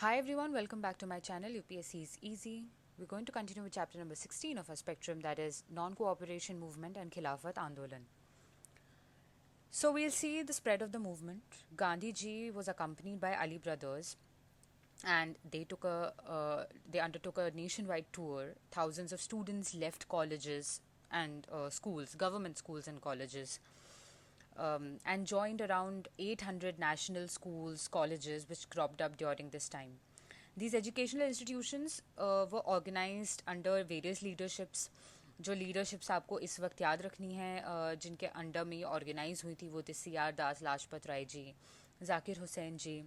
Hi everyone, welcome back to my channel UPSC is Easy. We're going to continue with chapter number 16 of our spectrum, that is non-cooperation movement and Khilafat Andolan. So we'll see the spread of the movement. Gandhi ji was accompanied by Ali brothers and they undertook a nationwide tour. Thousands of students left colleges and schools, government schools and colleges, and joined around 800 national schools, colleges, which cropped up during this time. These educational institutions were organized under various leaderships. जो leaderships आपको इस वक्त याद रखनी है, जिनके under में organise हुई थी, वो थे C R Das Lajpat Rai ji, Zakir Hussain ji,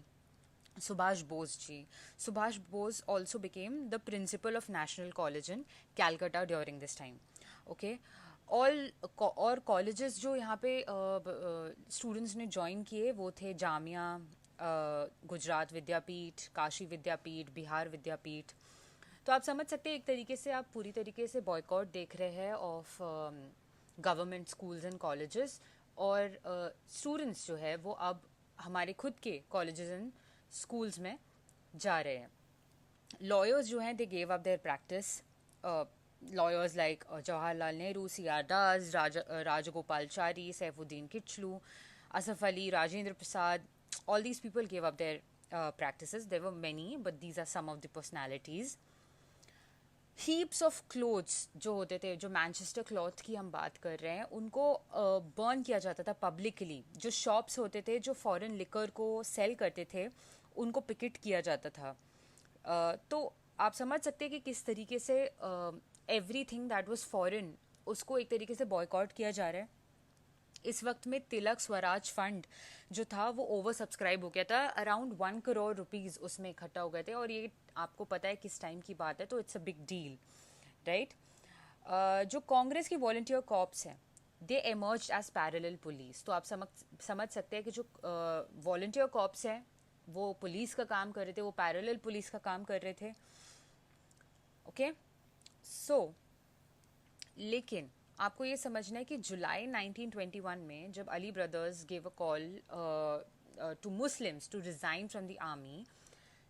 Subhash Bose ji. Subhash Bose also became the principal of National College in Calcutta during this time. Okay. और कॉलेजेस जो यहाँ पे स्टूडेंट्स ने ज्वाइन किए वो थे जामिया, गुजरात विद्यापीठ, काशी विद्यापीठ, बिहार विद्यापीठ. तो आप समझ सकते हैं एक तरीके से आप पूरी तरीके से बॉयकॉट देख रहे हैं of government schools and colleges. और स्टूडेंट्स जो है वो अब हमारे खुद के कॉलेजेस एंड स्कूल्स में जा रहे हैं. लॉयर्स जो हैं they gave up their practice. Lawyers like Jawaharlal Nehru, C.R. Das, Rajagopalachari, Saifuddin Kichlu, Asaf Ali, Rajendra Prasad, all these people gave up their practices. There were many, but these are some of the personalities. Heaps of clothes जो होते थे, जो Manchester cloth की हम बात कर रहे हैं, उनको बर्न किया जाता था पब्लिकली. जो शॉप्स होते थे जो फॉरेन लिकर को सेल करते थे, उनको पिकेट किया जाता था. तो आप समझ सकते हैं कि किस तरीके से एवरीथिंग दैट वाज फॉरेन उसको एक तरीके से बॉयकॉट किया जा रहा है. इस वक्त में तिलक स्वराज फंड जो था वो ओवर सब्सक्राइब हो गया था. अराउंड 1 करोड़ रुपीज़ उसमें इकट्ठा हो गए थे. और ये आपको पता है किस टाइम की बात है, तो it's a big deal, right. जो कांग्रेस की वॉलंटियर कॉप्स हैं, दे एमर्ज एज पैरेलल पुलिस. तो आप समझ सकते हैं कि जो वॉलंटियर कॉप्स हैं वो पुलिस का काम कर रहे थे, वो पैरेलल पुलिस का काम कर रहे थे. ओके. सो लेकिन आपको ये समझना है कि जुलाई 1921 में जब Ali brothers gave a call to Muslims to resign from the army,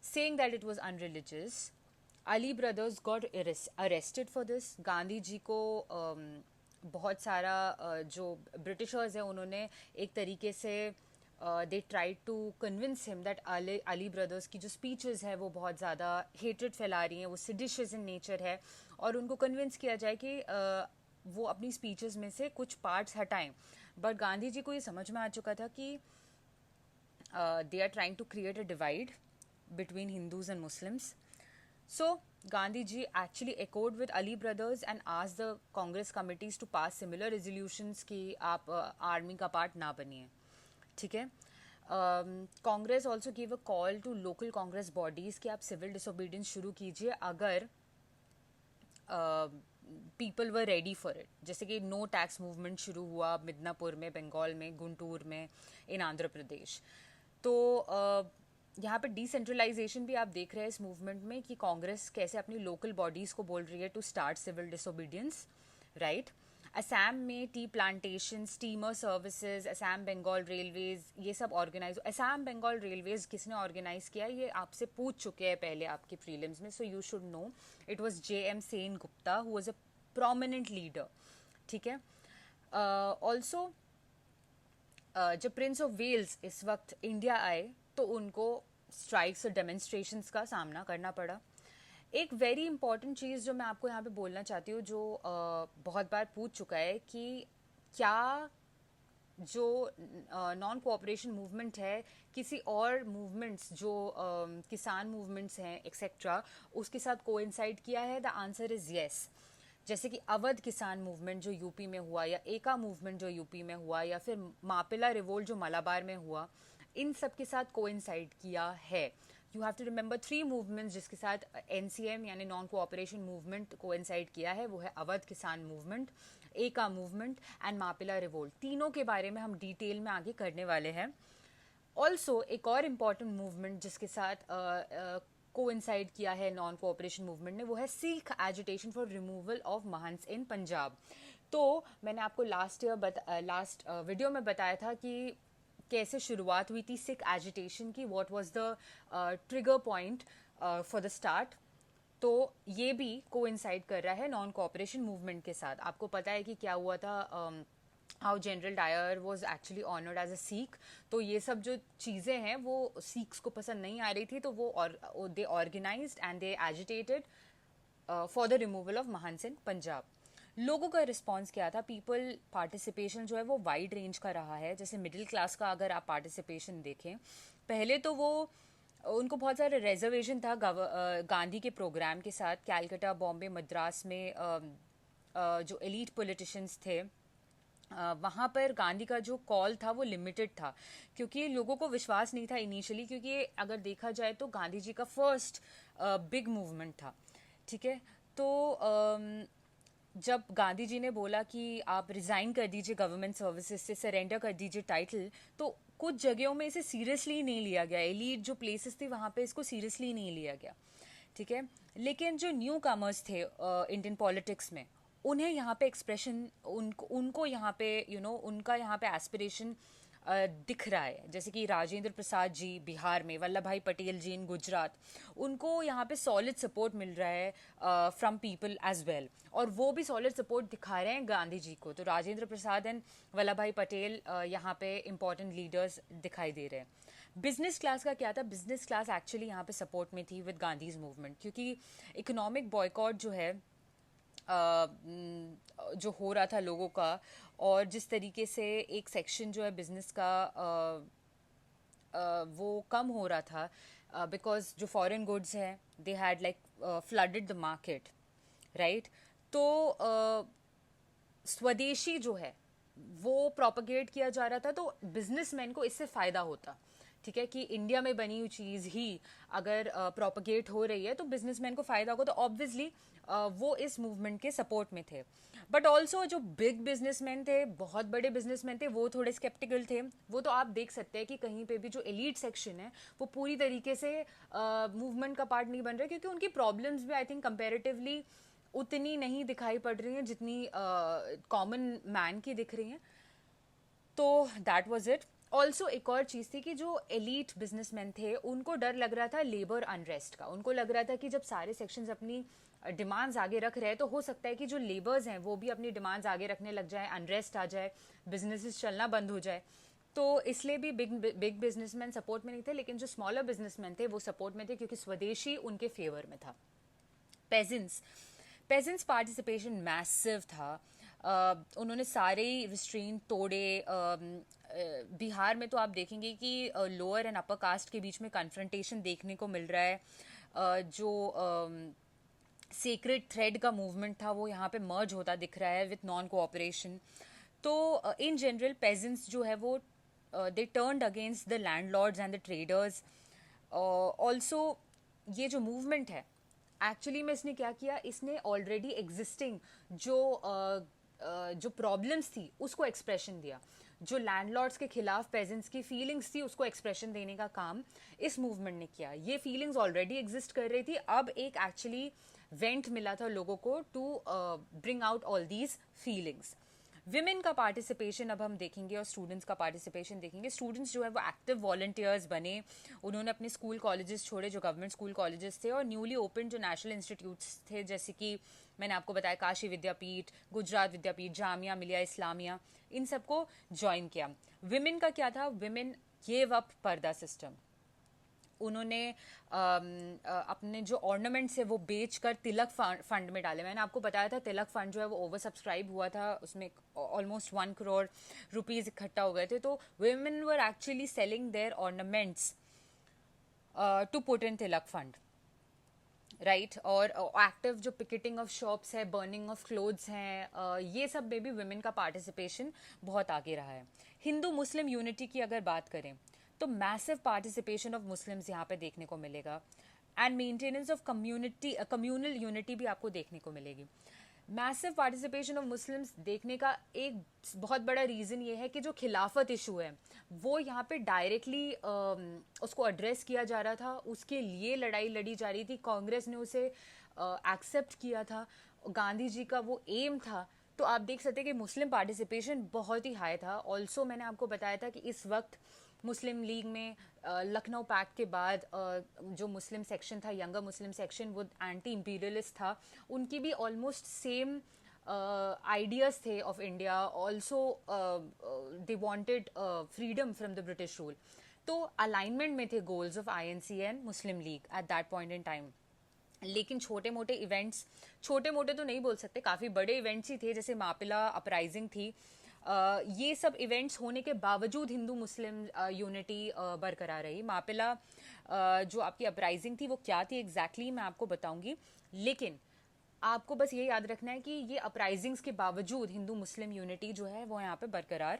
saying that it was unreligious, Ali brothers got arrested for this. Gandhi ji को बहुत सारा जो ब्रिटिशर्स हैं उन्होंने एक तरीके से they try to convince him that Ali brothers की जो स्पीचेस है वो बहुत ज़्यादा हेट्रेड फैला रही हैं, वो सिडिशियस इन नेचर है, और उनको कन्विंस किया जाए कि वो अपनी स्पीचेस में से कुछ पार्ट्स हटाएं. बट गांधी जी को ये समझ में आ चुका था कि they are trying to create a divide between Hindus and Muslims. So Gandhi ji actually echoed with Ali brothers and asked the Congress committees to pass similar resolutions कि आप आर्मी का पार्ट ना बनिए. ठीक है. Congress also give a call to local Congress bodies कि आप civil disobedience शुरू कीजिए अगर people were ready for it. जैसे कि नो टैक्स मूवमेंट शुरू हुआ मिदनापुर में, बंगाल में, गुंटूर में, इन आंध्र प्रदेश. तो यहाँ पे डिसेंट्रलाइजेशन भी आप देख रहे हैं इस मूवमेंट में कि कांग्रेस कैसे अपनी लोकल बॉडीज़ को बोल रही है to start civil disobedience, right. Assam में tea plantation, steamer services, Assam Bengal railways, ये सब ऑर्गेनाइज. असम बंगाल रेलवेज किसने ऑर्गेनाइज किया ये आपसे पूछ चुके हैं पहले आपके प्रीलिम्स में, so you should know. It was J.M.. Sen Gupta who was a prominent leader. ठीक है. ऑल्सो जब प्रिंस ऑफ वेल्स इस वक्त इंडिया आए तो उनको स्ट्राइक्स और डेमोन्स्ट्रेशंस का सामना करना पड़ा. एक वेरी इंपॉर्टेंट चीज़ जो मैं आपको यहाँ पे बोलना चाहती हूँ, जो बहुत बार पूछ चुका है कि क्या जो नॉन कोऑपरेशन मूवमेंट है किसी और मूवमेंट्स जो किसान मूवमेंट्स हैं एक्सेट्रा उसके साथ कोइंसाइड किया है. The answer is yes. जैसे कि अवध किसान मूवमेंट जो यूपी में हुआ, या एका मूवमेंट जो यूपी में हुआ, या फिर मापिला रिवोल्ट जो मलाबार में हुआ, इन सब के साथ कोइंसाइड किया है. You have to remember 3 movements जिसके साथ एनसीएम यानी नॉन कोऑपरेशन मूवमेंट कोइंसाइड किया है. वो है अवध किसान मूवमेंट, एका मूवमेंट एंड मापिला रिवोल्ट. तीनों के बारे में हम डिटेल में आगे करने वाले हैं. ऑल्सो एक और इम्पॉर्टेंट मूवमेंट जिसके साथ कोइंसाइड किया है नॉन कोऑपरेशन मूवमेंट ने, वो है Sikh agitation for removal of mahants in Punjab. तो मैंने आपको लास्ट वीडियो में बताया था कि कैसे शुरुआत हुई थी सिख एजिटेशन की, what was the trigger point for the start. तो ये भी कोइंसाइड कर रहा है नॉन कोऑपरेशन मूवमेंट के साथ। आपको पता है कि क्या हुआ था, how general Dyer was actually honoured as a Sikh. तो ये सब जो चीज़ें हैं वो सिख्स को पसंद नहीं आ रही थी, तो वो they organized and they agitated for the removal of Mahan Singh Punjab. लोगों का रिस्पॉन्स क्या था? पीपल पार्टिसिपेशन जो है वो वाइड रेंज का रहा है। जैसे मिडिल क्लास का अगर आप पार्टिसिपेशन देखें, पहले तो वो उनको बहुत सारे रिजर्वेशन था गांधी के प्रोग्राम के साथ। कैलकाटा, बॉम्बे, मद्रास में जो एलीट पॉलिटिशियंस थे, वहाँ पर गांधी का जो कॉल था वो लिमिटेड था, क्योंकि लोगों को विश्वास नहीं था इनिशियली, क्योंकि अगर देखा जाए तो गांधी जी का फर्स्ट बिग मूवमेंट था। ठीक है, तो जब गांधी जी ने बोला कि आप रिज़ाइन कर दीजिए गवर्नमेंट सर्विसेज से, सरेंडर कर दीजिए टाइटल, तो कुछ जगहों में इसे सीरियसली नहीं लिया गया। एलीट जो प्लेसेस थी वहाँ पे इसको सीरियसली नहीं लिया गया। ठीक है, लेकिन जो न्यू कमर्स थे इंडियन पॉलिटिक्स में, उन्हें यहाँ पे एक्सप्रेशन, उनको यहाँ पे उनका यहाँ पे एस्पिरेशन दिख रहा है। जैसे कि राजेंद्र प्रसाद जी बिहार में, वल्लभ भाई पटेल जी इन गुजरात, उनको यहाँ पे सॉलिड सपोर्ट मिल रहा है फ्रॉम पीपल एज वेल, और वो भी सॉलिड सपोर्ट दिखा रहे हैं गांधी जी को। तो राजेंद्र प्रसाद एंड वल्लभ भाई पटेल यहाँ पे इंपॉर्टेंट लीडर्स दिखाई दे रहे हैं। बिजनेस क्लास का क्या था? बिजनेस क्लास एक्चुअली यहाँ पे सपोर्ट में थी विद गांधीज मूवमेंट, क्योंकि इकोनॉमिक बॉयकॉट जो है जो हो रहा था लोगों का, और जिस तरीके से एक सेक्शन जो है बिजनेस का वो कम हो रहा था, बिकॉज जो फॉरेन गुड्स हैं they had like flooded the market, right. तो स्वदेशी जो है वो प्रोपगेट किया जा रहा था, तो बिजनेसमैन को इससे फ़ायदा होता। ठीक है, कि इंडिया में बनी हुई चीज़ ही अगर प्रोपगेट हो रही है तो बिजनेसमैन को फ़ायदा होगा, तो ऑब्वियसली वो इस मूवमेंट के सपोर्ट में थे। बट ऑल्सो जो बिग बिजनेसमैन थे, बहुत बड़े बिजनेसमैन थे, वो थोड़े स्केप्टिकल थे। वो तो आप देख सकते हैं कि कहीं पे भी जो एलीट सेक्शन है वो पूरी तरीके से मूवमेंट का पार्ट नहीं बन रहा, क्योंकि उनकी प्रॉब्लम्स भी आई थिंक कंपेरेटिवली उतनी नहीं दिखाई पड़ रही हैं जितनी कॉमन मैन की दिख रही हैं। तो दैट वाज इट। ऑल्सो एक और चीज़ थी कि जो एलीट बिजनेसमैन थे उनको डर लग रहा था लेबर अनरेस्ट का। उनको लग रहा था कि जब सारे सेक्शंस अपनी डिमांड्स आगे रख रहे हैं तो हो सकता है कि जो लेबर्स हैं वो भी अपनी डिमांड्स आगे रखने लग जाए, अनरेस्ट आ जाए, बिजनेसेस चलना बंद हो जाए। तो इसलिए भी बिग बिजनेसमैन सपोर्ट में नहीं थे, लेकिन जो स्मॉलर बिजनेसमैन थे वो सपोर्ट में थे, क्योंककि स्वदेशी उनके फेवर में था। पेजेंट्स पार्टिसिपेशन मैसिव था। उन्होंने सारे रिस्ट्रेन तोड़े। बिहार में तो आप देखेंगे कि लोअर एंड अपर कास्ट के बीच में कन्फ्रंटेशन देखने को मिल रहा है। जो सेक्रेड थ्रेड का मूवमेंट था वो यहाँ पे मर्ज होता दिख रहा है विथ नॉन कोऑपरेशन। तो इन जनरल पेजेंट्स जो है वो दे turned against the landlords and the traders. Also ये जो मूवमेंट है एक्चुअली में इसने क्या किया, इसने ऑलरेडी एग्जिस्टिंग जो प्रॉब्लम्स थी उसको एक्सप्रेशन दिया। जो लैंडलॉर्ड्स के खिलाफ पेजेंट्स की फीलिंग्स थी उसको एक्सप्रेशन देने का काम इस मूवमेंट ने किया। ये फीलिंग्स ऑलरेडी एग्जिस्ट कर रही थी, अब एक एक्चुअली वेंट मिला था लोगों को to bring out all these feelings. Women का पार्टिसिपेशन अब हम देखेंगे और स्टूडेंट्स का पार्टिसिपेशन देखेंगे। स्टूडेंट्स जो है वो एक्टिव वॉलंटियर्स बने। उन्होंने अपने स्कूल कॉलेजेस छोड़े जो गवर्नमेंट स्कूल कॉलेजेस थे, और न्यूली ओपन जो नेशनल इंस्टीट्यूट्स थे, जैसे कि मैंने आपको बताया काशी विद्यापीठ, गुजरात विद्यापीठ, जामिया मिलिया इस्लामिया, इन सबको ज्वाइन किया। विमेन का क्या था? विमेन गिव अप पर्दा सिस्टम। उन्होंने अपने जो ऑर्नामेंट्स है वो बेचकर तिलक फंड में डाले। मैंने आपको बताया था तिलक फंड जो है वो ओवर सब्सक्राइब हुआ था, उसमें ऑलमोस्ट 1 करोड़ रुपीस इकट्ठा हो गए थे। तो women were actually selling their ornaments to put in Tilak fund, right. और एक्टिव जो पिकेटिंग ऑफ शॉप्स है, बर्निंग ऑफ क्लोथ्स हैं, ये सब में भी वुमेन का पार्टिसिपेशन बहुत आगे रहा है। हिंदू मुस्लिम यूनिटी की अगर बात करें तो मैसिव पार्टिसिपेशन ऑफ मुस्लिम्स यहाँ पे देखने को मिलेगा, and maintenance of communal unity भी आपको देखने को मिलेगी। मैसिव पार्टिसिपेशन ऑफ मुस्लिम्स देखने का एक बहुत बड़ा रीज़न ये है कि जो खिलाफत इशू है वो यहाँ पे डायरेक्टली उसको एड्रेस किया जा रहा था, उसके लिए लड़ाई लड़ी जा रही थी। कांग्रेस ने उसे एक्सेप्ट किया था, गांधी जी का वो एम था। तो आप देख सकते हैं कि मुस्लिम पार्टिसिपेशन बहुत ही हाई था। ऑल्सो मैंने आपको बताया था कि इस वक्त मुस्लिम लीग में लखनऊ पैक्ट के बाद जो मुस्लिम सेक्शन था, यंगर मुस्लिम सेक्शन, वो एंटी इम्पीरियलिस्ट था, उनकी भी ऑलमोस्ट सेम आइडियाज थे of India. Also they wanted freedom from the British rule. तो अलाइनमेंट में थे goals of INC and Muslim league eight that point in time. लेकिन छोटे मोटे इवेंट्स, छोटे मोटे तो नहीं बोल सकते, काफ़ी बड़े इवेंट्स ही थे, जैसे मापिला अपराइजिंग थी। ये सब इवेंट्स होने के बावजूद हिंदू मुस्लिम यूनिटी बरकरार रही। मापिला जो आपकी अपराइजिंग थी वो क्या थी एग्जैक्टली मैं आपको बताऊंगी, लेकिन आपको बस ये याद रखना है कि ये अपराइजिंग्स के बावजूद हिंदू मुस्लिम यूनिटी जो है वो यहाँ पे बरकरार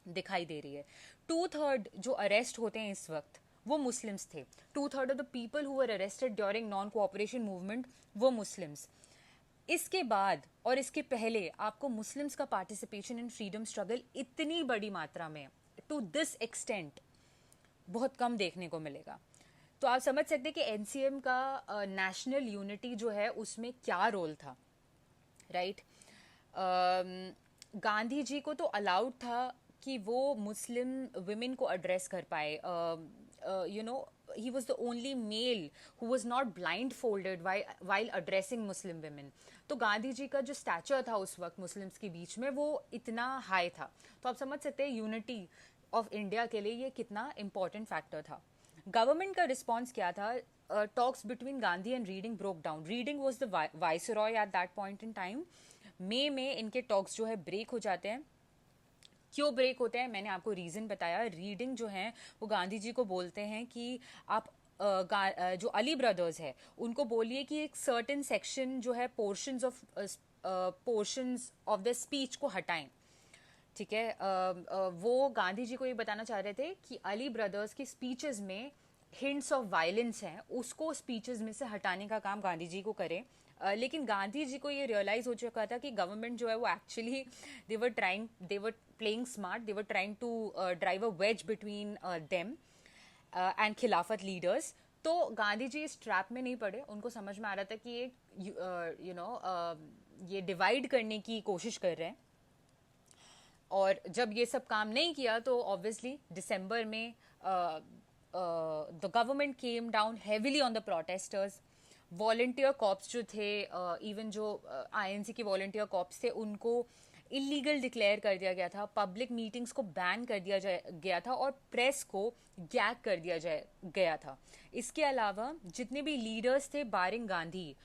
दिखाई दे रही है। 2/3 जो अरेस्ट होते हैं इस वक्त वो मुस्लिम्स थे। 2/3 of the people who were arrested during non cooperation movement वो मुस्लिम्स। इसके बाद और इसके पहले आपको मुस्लिम्स का पार्टिसिपेशन इन फ्रीडम स्ट्रगल इतनी बड़ी मात्रा में, टू दिस एक्सटेंट, बहुत कम देखने को मिलेगा। तो आप समझ सकते हैं कि एनसीएम का नेशनल यूनिटी जो है उसमें क्या रोल था, राइट। गांधी जी को तो अलाउड था कि वो मुस्लिम विमेन को एड्रेस कर पाए। You know, he was the only male who was not blindfolded while addressing Muslim women. तो गांधी जी का जो स्टैचर था उस वक्त मुस्लिम्स के बीच में वो इतना हाई था। तो आप समझ सकते हैं यूनिटी ऑफ इंडिया के लिए ये कितना इम्पोर्टेंट फैक्टर था। गवर्नमेंट का रिस्पॉन्स क्या था? Talks between Gandhi and Reading broke down. Reading was the viceroy at that point in time. मई में इनके टॉक्स जो है ब्रेक हो जाते हैं। क्यों ब्रेक होते हैं मैंने आपको रीज़न बताया। रीडिंग जो है वो गांधी जी को बोलते हैं कि आप जो अली ब्रदर्स है उनको बोलिए कि एक सर्टेन सेक्शन जो है पोर्शंस ऑफ द स्पीच को हटाएं, ठीक है। वो गांधी जी को ये बताना चाह रहे थे कि अली ब्रदर्स की स्पीचेस में हिंट्स ऑफ वायलेंस हैं, उसको स्पीचेस में से हटाने का काम गांधी जी को करें। लेकिन गांधी जी को ये रियलाइज हो चुका था कि गवर्नमेंट जो है वो actually they were playing smart, they were trying to drive a wedge between them and Khilafat leaders. तो गांधी जी इस ट्रैप में नहीं पड़े। उनको समझ में आ रहा था कि ये डिवाइड करने की कोशिश कर रहे हैं। और जब ये सब काम नहीं किया तो ऑब्वियसली दिसंबर में the government came down heavily on the protesters. Volunteer corps जो थे, इवन जो आईएनसी के वॉलंटियर कॉप्स थे, उनको इलीगल डिक्लेयर कर दिया गया था। पब्लिक मीटिंग्स को बैन कर दिया गया था और प्रेस को गैग कर दिया गया था। इसके अलावा जितने भी लीडर्स थे बारिंग गांधी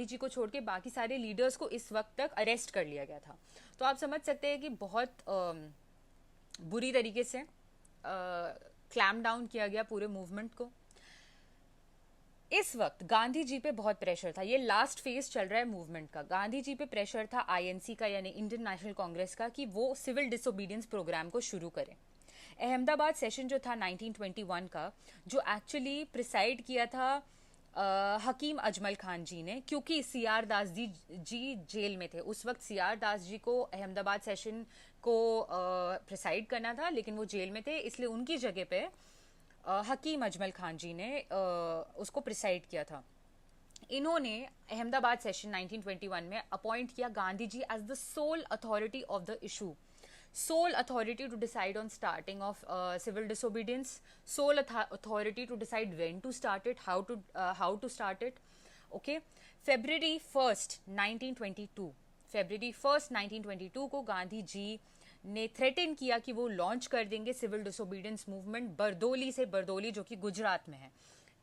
जी को छोड़ के बाकी सारे लीडर्स को इस वक्त तक अरेस्ट कर लिया गया था। तो आप समझ सकते हैं कि बहुत बुरी तरीके से क्लैम डाउन किया गया पूरे मूवमेंट को। इस वक्त गांधी जी पे बहुत प्रेशर था। ये लास्ट फेज चल रहा है मूवमेंट का। गांधी जी पे प्रेशर था आईएनसी का यानी इंडियन नेशनल कांग्रेस का कि वो सिविल डिसोबीडियंस प्रोग्राम को शुरू करें। अहमदाबाद सेशन जो था 1921 का, जो एक्चुअली प्रिसाइड किया था हकीम अजमल खान जी ने, क्योंकि सीआर दास जी जेल में थे उस वक्त। सीआर दास जी को अहमदाबाद सेशन को प्रिसाइड करना था, लेकिन वो जेल में थे, इसलिए उनकी जगह पे हकीम अजमल खान जी ने उसको प्रिसाइड किया था। इन्होंने अहमदाबाद सेशन 1921 में अपॉइंट किया Gandhi ji as the sole authority of the issue, sole authority to decide on starting of civil disobedience, sole authority to decide when to start it, how to start it. Okay, February 1st 1922 को गांधी जी ने threaten किया कि वो launch कर देंगे civil disobedience movement Bardoli से। बरदोली जो कि गुजरात में है,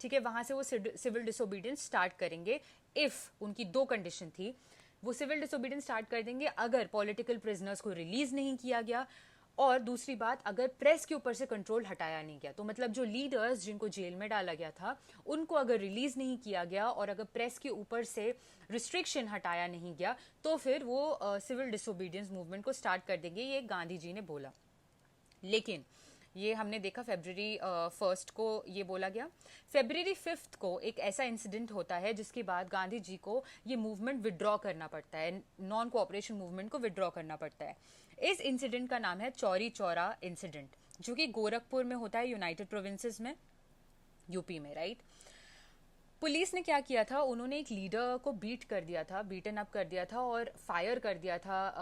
ठीक है, वहां से वो सिविल डिसोबीडियंस स्टार्ट करेंगे। इफ उनकी दो कंडीशन थी, वो सिविल डिसोबीडियंस स्टार्ट कर देंगे अगर पॉलिटिकल प्रिजनर्स को रिलीज नहीं किया गया, और दूसरी बात अगर प्रेस के ऊपर से कंट्रोल हटाया नहीं गया। तो मतलब जो लीडर्स जिनको जेल में डाला गया था उनको अगर रिलीज नहीं किया गया और अगर प्रेस के ऊपर से रिस्ट्रिक्शन हटाया नहीं गया तो फिर वो सिविल डिसोबीडियंस मूवमेंट को स्टार्ट कर देंगे, ये गांधी जी ने बोला। लेकिन ये हमने देखा February 1st को ये बोला गया। February 5th को एक ऐसा इंसिडेंट होता है जिसके बाद गांधी जी को ये मूवमेंट विड्रॉ करना पड़ता है, नॉन कोऑपरेशन मूवमेंट को विड्रॉ करना पड़ता है। इस इंसिडेंट का नाम है चौरी चौरा इंसिडेंट, जो कि गोरखपुर में होता है, यूनाइटेड प्रोविंसेस में, यूपी में, राइट। पुलिस ने क्या किया था, उन्होंने एक लीडर को बीटन अप कर दिया था और फायर कर दिया था।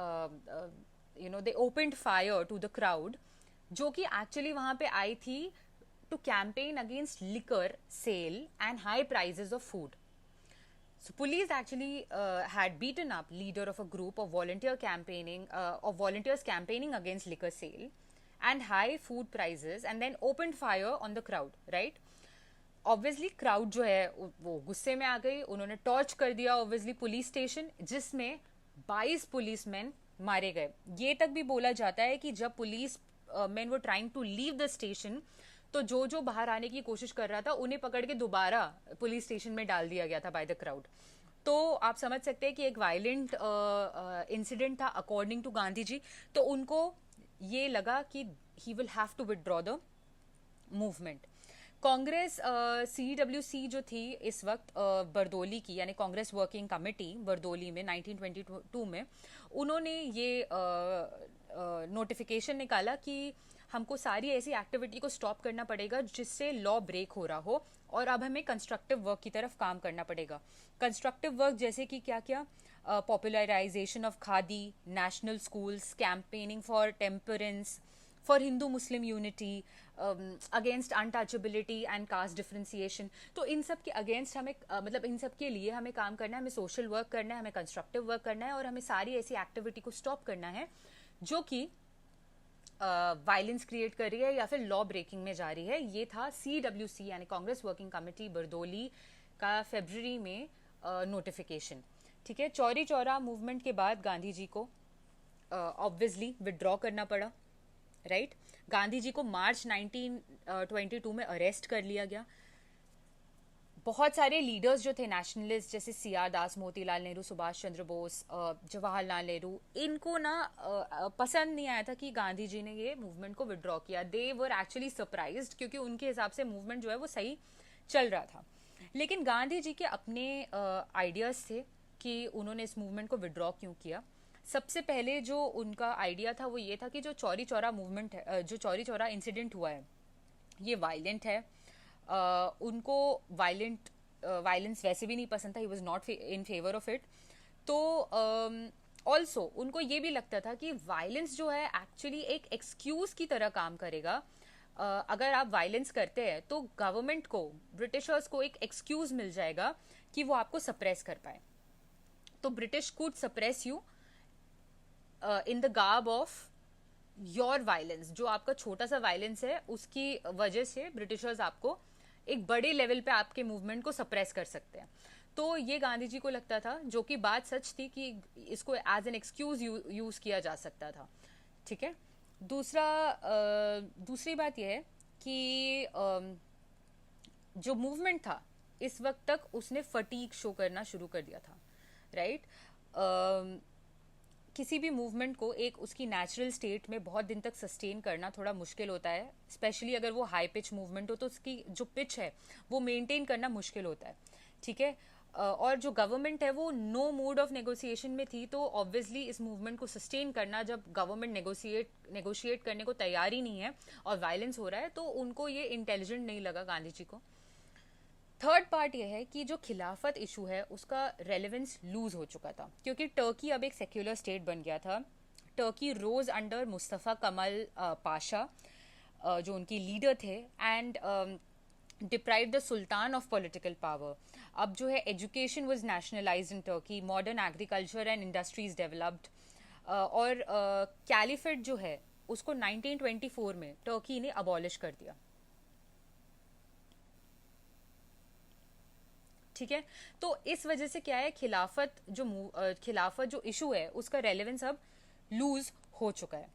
They opened fire to the crowd जो कि एक्चुअली वहां पे आई थी to campaign against liquor sale and high prices of food. So police actually had beaten up leader of a group of volunteers campaigning against liquor sale and high food prices, and then opened fire on the crowd, right? Obviously crowd जो है वो गुस्से में आ गई, उन्होंने torch कर दिया obviously police station, जिसमें 22 पुलिसमैन मारे गए. ये तक भी बोला जाता है कि जब पुलिस मैन वो trying to leave the station, तो जो जो बाहर आने की कोशिश कर रहा था उन्हें पकड़ के दोबारा पुलिस स्टेशन में डाल दिया गया था बाय द क्राउड. तो आप समझ सकते हैं कि एक वायलेंट इंसिडेंट था अकॉर्डिंग टू गांधी जी. तो उनको ये लगा कि he will have to withdraw the movement. Congress CWC जो थी इस वक्त बरदोली की, यानी कांग्रेस वर्किंग कमेटी बरदोली में 1922 में, उन्होंने ये नोटिफिकेशन निकाला कि हमको सारी ऐसी एक्टिविटी को स्टॉप करना पड़ेगा जिससे लॉ ब्रेक हो रहा हो, और अब हमें कंस्ट्रक्टिव वर्क की तरफ काम करना पड़ेगा. कंस्ट्रक्टिव वर्क जैसे कि क्या क्या? Popularisation of khadi, national schools, campaigning for temperance, for Hindu Muslim unity, against untouchability and caste differentiation. तो इन सब के अगेंस्ट हमें मतलब इन सब के लिए हमें काम करना है, हमें सोशल वर्क करना है, हमें कंस्ट्रक्टिव वर्क करना है, और हमें सारी ऐसी एक्टिविटी को स्टॉप करना है जो कि वायलेंस क्रिएट कर रही है या फिर लॉ ब्रेकिंग में जा रही है. ये था CWC यानी कांग्रेस वर्किंग कमेटी बरदोली का फरवरी में नोटिफिकेशन. ठीक है. चौरी चौरा मूवमेंट के बाद गांधी जी को ऑब्वियसली विड्रॉ करना पड़ा, राइट? गांधी जी को मार्च 1922 में अरेस्ट कर लिया गया. बहुत सारे लीडर्स जो थे नेशनलिस्ट, जैसे CR दास, मोतीलाल नेहरू, सुभाष चंद्र बोस, जवाहरलाल नेहरू, इनको ना पसंद नहीं आया था कि गांधी जी ने ये मूवमेंट को विड्रॉ किया. दे वर एक्चुअली सरप्राइज्ड, क्योंकि उनके हिसाब से मूवमेंट जो है वो सही चल रहा था. लेकिन गांधी जी के अपने आइडियाज थे कि उन्होंने इस मूवमेंट को विड्रॉ क्यों किया. सबसे पहले जो उनका आइडिया था वो ये था कि जो चौरी चौरा मूवमेंट है, जो चौरी चौरा इंसिडेंट हुआ है, ये वायलेंट है. उनको वायलेंस वैसे भी नहीं पसंद था. He was not in favour of it. तो ऑल्सो उनको ये भी लगता था कि वायलेंस जो है एक्चुअली एक एक्सक्यूज की तरह काम करेगा. अगर आप वायलेंस करते हैं तो गवर्नमेंट को, ब्रिटिशर्स को एक एक्सक्यूज मिल जाएगा कि वो आपको सप्रेस कर पाए. तो British could suppress you in the garb of your violence. जो आपका छोटा सा वायलेंस है उसकी वजह से ब्रिटिशर्स आपको एक बड़े लेवल पे आपके मूवमेंट को सप्रेस कर सकते हैं. तो ये गांधी जी को लगता था, जो कि बात सच थी, कि इसको एज एन एक्सक्यूज यूज किया जा सकता था. ठीक है. दूसरी बात यह है कि जो मूवमेंट था इस वक्त तक उसने फटीग शो करना शुरू कर दिया था, राइट? किसी भी मूवमेंट को एक उसकी नेचुरल स्टेट में बहुत दिन तक सस्टेन करना थोड़ा मुश्किल होता है, स्पेशली अगर वो हाई पिच मूवमेंट हो तो उसकी जो पिच है वो मेंटेन करना मुश्किल होता है. ठीक है. और जो गवर्नमेंट है वो नो मूड ऑफ नेगोशिएशन में थी, तो ऑब्वियसली इस मूवमेंट को सस्टेन करना, जब गवर्नमेंट नेगोशिएट करने को तैयार ही नहीं है और वायलेंस हो रहा है, तो उनको ये इंटेलिजेंट नहीं लगा गांधी जी को. थर्ड पार्ट ये है कि जो खिलाफत इशू है उसका रेलेवेंस लूज हो चुका था, क्योंकि टर्की अब एक सेक्युलर स्टेट बन गया था. टर्की रोज अंडर मुस्तफ़ा कमल पाशा, जो उनकी लीडर थे, and deprive the sultan of political power. अब जो है education was nationalised in Turkey, modern agriculture and industries developed, और कैलिफेट जो है उसको 1924 में टर्की ने अबॉलिश कर दिया. ठीक है. तो इस वजह से क्या है, खिलाफत जो इशू है उसका रेलेवेंस अब लूज हो चुका है.